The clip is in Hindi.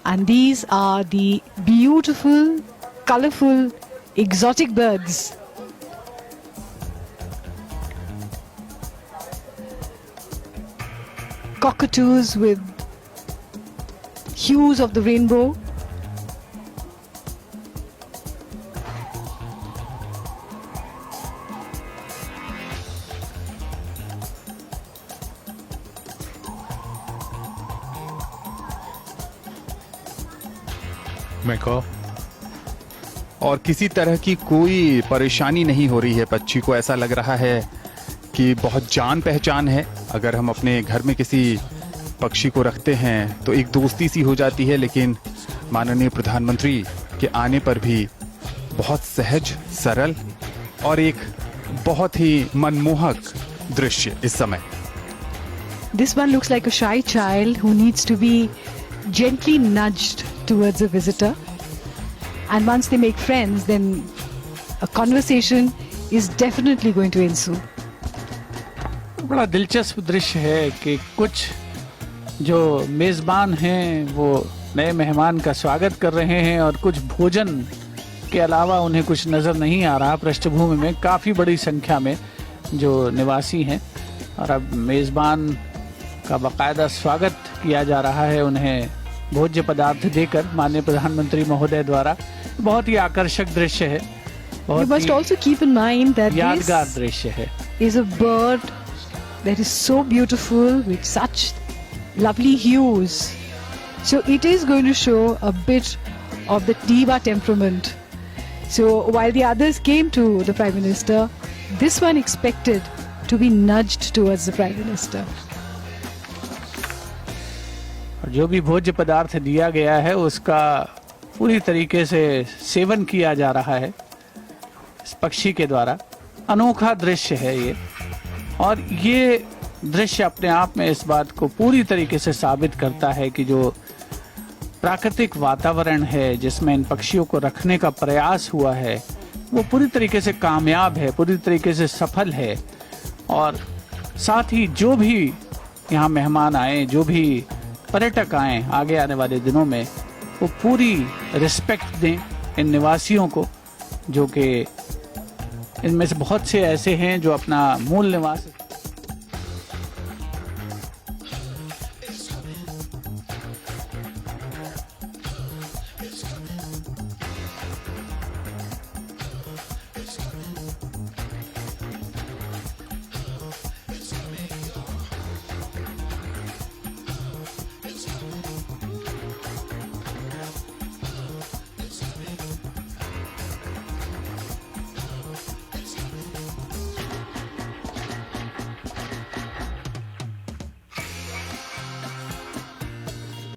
And these are the beautiful, colorful, exotic birds. Cockatoos with hues of the rainbow. Macron, और किसी तरह की कोई परेशानी नहीं हो रही है पक्षी को। ऐसा लग रहा है कि बहुत जान पहचान है। अगर हम अपने घर में किसी पक्षी को रखते हैं तो एक दोस्ती सी हो जाती है, लेकिन माननीय प्रधानमंत्री के आने पर भी बहुत सहज, सरल और एक बहुत ही मनमोहक दृश्य इस समय। This one looks like a shy child who needs to be gently nudged towards a visitor. And once they make friends, then a conversation is definitely going to ensue. बड़ा दिलचस्प दृश्य है कि कुछ जो मेज़बान हैं वो नए मेहमान का स्वागत कर रहे हैं और कुछ भोजन के अलावा उन्हें कुछ नज़र नहीं आ रहा। पृष्ठभूमि में काफ़ी बड़ी संख्या में जो निवासी हैं और अब मेज़बान का बाकायदा स्वागत किया जा रहा है उन्हें भोज्य पदार्थ देकर माननीय प्रधानमंत्री महोदय द्वारा। बहुत ही आकर्षक दृश्य है, You must also keep in mind that यादगार दृश्य है। is a bird that is so beautiful with such lovely hues. So it is going to show a bit of the diva temperament. So while the others came to the Prime Minister, this one expected to be nudged towards the Prime Minister. जो भी भोज्य पदार्थ दिया गया है उसका पूरी तरीके से सेवन किया जा रहा है इस पक्षी के द्वारा। अनोखा दृश्य है ये, और ये दृश्य अपने आप में इस बात को पूरी तरीके से साबित करता है कि जो प्राकृतिक वातावरण है जिसमें इन पक्षियों को रखने का प्रयास हुआ है वो पूरी तरीके से कामयाब है, पूरी तरीके से सफल है। और साथ ही जो भी यहाँ मेहमान आए, जो भी पर्यटक आए आगे आने वाले दिनों में, वो पूरी रिस्पेक्ट दें इन निवासियों को, जो कि इनमें से बहुत से ऐसे हैं जो अपना मूल निवास